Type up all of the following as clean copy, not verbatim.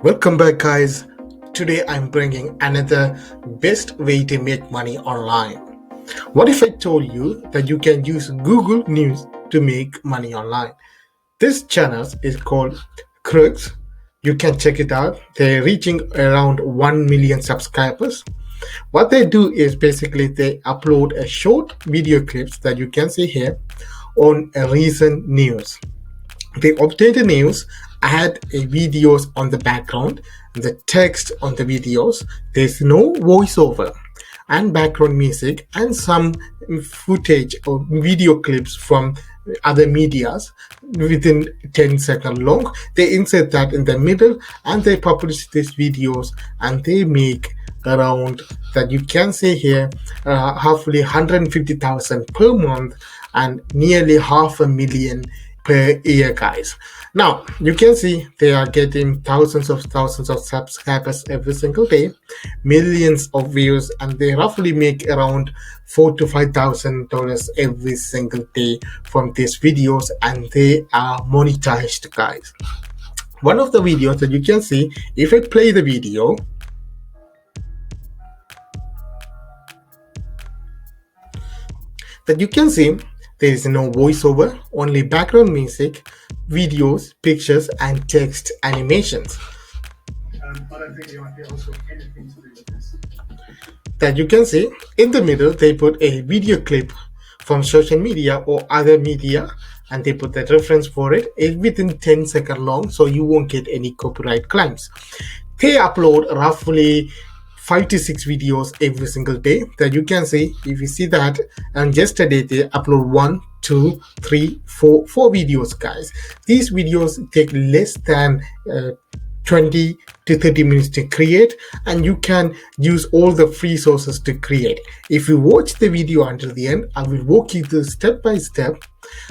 Welcome back, guys. Today I'm bringing another best way to make money online. What if I told you that you can use Google News to make money online? This channel is called Crooks. You can check it out. They're reaching around 1 million subscribers. What they do is basically they upload a short video clips that you can see here on a recent news. They obtain the news, add videos on the background, the text on the videos. There's no voiceover and background music and some footage or video clips from other medias within 10 seconds long. They insert that in the middle and they publish these videos, and they make around, that you can see here, roughly 150,000 per month and nearly 500,000 per year, guys. Now you can see they are getting thousands of subscribers every single day, millions of views, and they roughly make around $4,000 to $5,000 every single day from these videos, and they are monetized, guys. One of the videos that you can see, if I play the video, that you can see there is no voiceover, only background music, videos, pictures, and text animations. Other video might be also anything to do with this. That you can see in the middle, they put a video clip from social media or other media, and they put the reference for it. It's within 10 seconds long, so you won't get any copyright claims. They upload roughly 5 to 6 videos every single day. That you can see, if you see that, and yesterday they upload 1, 2, 3, 4 videos, guys. These videos take less than 20 to 30 minutes to create, and you can use all the free sources to create. If you watch the video until the end, I will walk you through step by step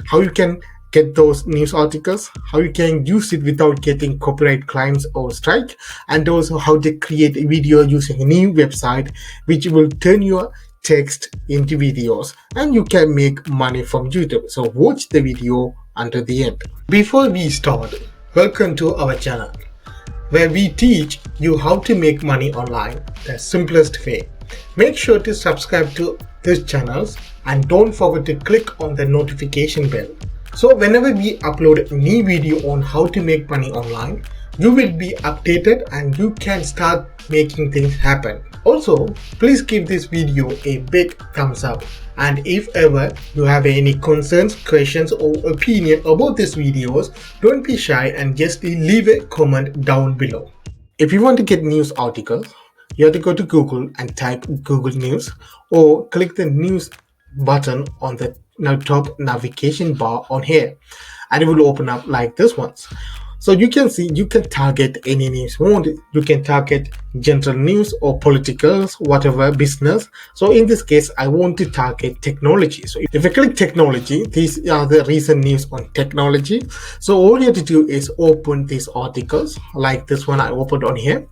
how you can get those news articles, how you can use it without getting copyright claims or strike, and also how to create a video using a new website which will turn your text into videos, and you can make money from YouTube. So watch the video until the end. Before we start, welcome to our channel where we teach you how to make money online the simplest way. Make sure to subscribe to this channel and don't forget to click on the notification bell. So whenever we upload a new video on how to make money online, you will be updated and you can start making things happen. Also, please give this video a big thumbs up, and if ever you have any concerns, questions, or opinion about these videos, don't be shy and just leave a comment down below. If you want to get news articles, you have to go to Google and type Google News, or click the news button on the top navigation bar on here, and it will open up like this ones. So you can see you can target any news you want. You can target general news or politicals, whatever, business. So in this case, I want to target technology. So if I click technology, these are the recent news on technology. So all you have to do is open these articles like this one I opened on here.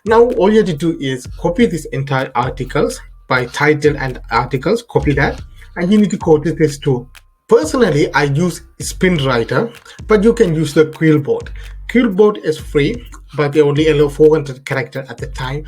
Now all you have to do is copy this entire articles by title and articles, copy that, and you need to go to this tool. Personally, I use Spin Writer, but you can use the Quillboard. Quillboard is free, but they only allow 400 characters at the time.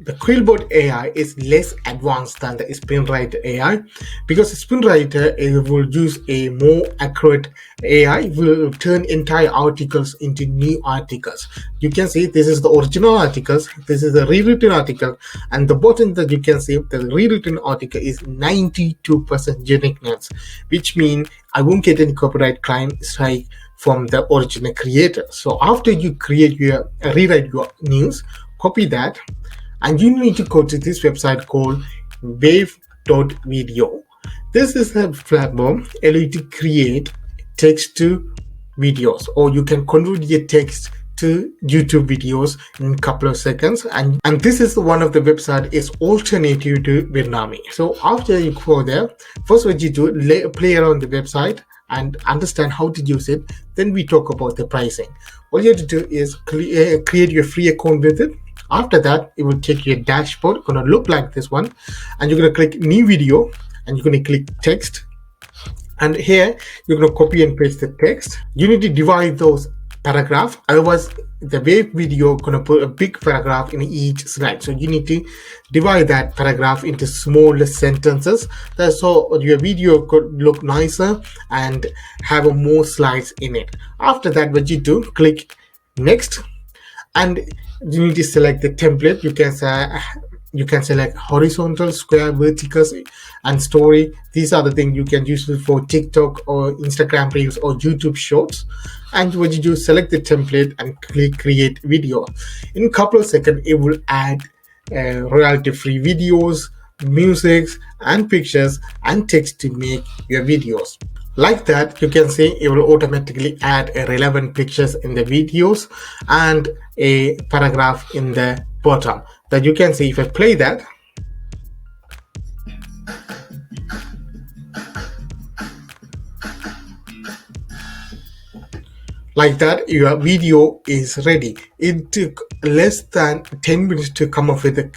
The Quillboard AI is less advanced than the Spin Writer AI, because Spin Writer will use a more accurate AI, will turn entire articles into new articles. You can see this is the original articles, this is the rewritten article, and the bottom that you can see, the rewritten article is 92% uniqueness, which means I won't get any copyright claim strike from the original creator. So after you rewrite your news, copy that, and you need to go to this website called wave.video. This is a platform allow you to create text to videos, or you can convert your text to YouTube videos in a couple of seconds, and this is one of the website is alternative to Vietnamese. So after you go there, first what you do, play around the website and understand how to use it. Then we talk about the pricing. All you have to do is create your free account with it. After that, it will take your dashboard, gonna look like this one, and you're gonna click new video, and you're gonna click text, and here you're gonna copy and paste the text. You need to divide those paragraph. Otherwise, the wave video gonna put a big paragraph in each slide. So you need to divide that paragraph into smaller sentences. That's so your video could look nicer and have more slides in it. After that, what you do, click next, and you need to select the template. You can select horizontal, square, vertical, and story. These are the things you can use for TikTok or Instagram reels or YouTube shorts. And what you do, select the template and click create video. In a couple of seconds, it will add royalty free videos, music, and pictures and text to make your videos. Like that, you can see it will automatically add a relevant pictures in the videos and a paragraph in the bottom. That you can see if I play that. Like that, your video is ready. It took less than 10 minutes to come up with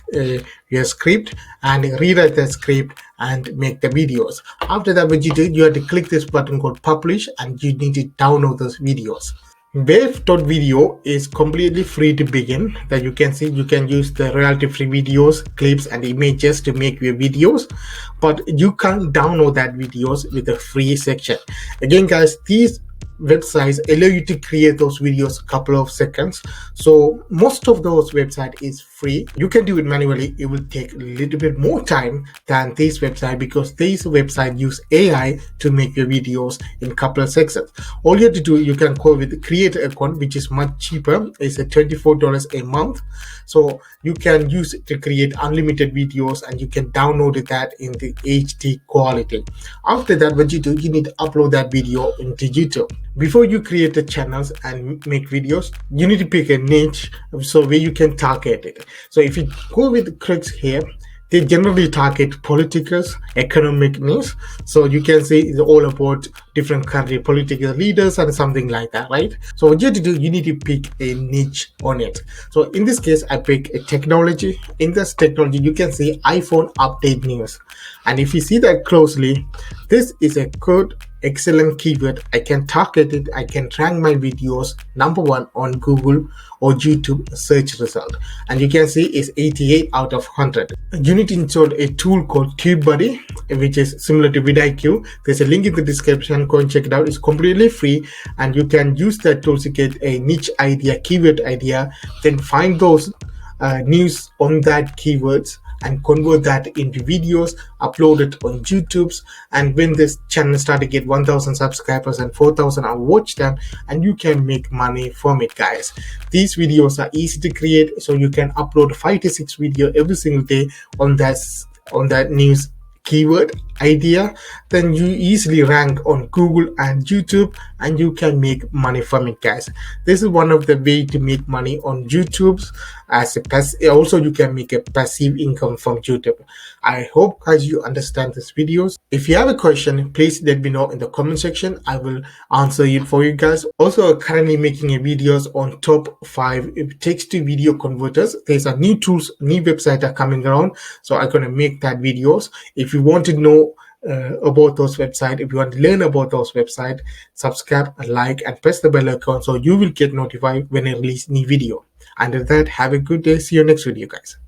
your script and rewrite the script and make the videos. After that, what you do, you have to click this button called publish and you need to download those videos. Wave.video is completely free to begin. That you can see, you can use the royalty free videos, clips, and images to make your videos, but you can't download that videos with the free section. Again, guys, these websites allow you to create those videos a couple of seconds. So most of those websites is free. You can do it manually. It will take a little bit more time than this website because this website use AI to make your videos in a couple of seconds. All you have to do, you can call with create account, which is much cheaper. It's a $24 a month. So you can use it to create unlimited videos and you can download that in the HD quality. After that, what you do, you need to upload that video into YouTube. Before you create the channels and make videos, you need to pick a niche so where you can target it. So if you go with clicks here, they generally target politicals, economic news. So you can see it's all about different country political leaders and something like that, right? So what you have to do, you need to pick a niche on it. So in this case, I pick a technology. In this technology, you can see iPhone update news. And if you see that closely, this is a good excellent keyword. I can target it. I can rank my videos #1 on Google or YouTube search result, and you can see it's 88 out of 100. You need to install a tool called TubeBuddy, which is similar to vidIQ. There's a link in the description. Go and check it out. It's completely free, and you can use that tool to get a niche idea, keyword idea, then find those news on that keywords and convert that into videos, upload it on YouTube's, and when this channel start to get 1,000 subscribers and 4,000 are watch them, and you can make money from it, guys. These videos are easy to create, so you can upload 5 to 6 videos every single day on that news keyword idea. Then you easily rank on Google and YouTube and you can make money from it, guys. This is one of the way to make money on YouTube as a passive. Also, you can make a passive income from YouTube. I hope, guys, you understand this videos. If you have a question, please let me know in the comment section. I will answer it for you guys. Also, currently making a videos on top 5 text to video converters. There's a new tools, new website are coming around, so I'm gonna make that videos. If you want to know about those websites, if you want to learn about those websites, subscribe, like, and press the bell icon so you will get notified when I release new video. Until that, have a good day. See you next video, guys.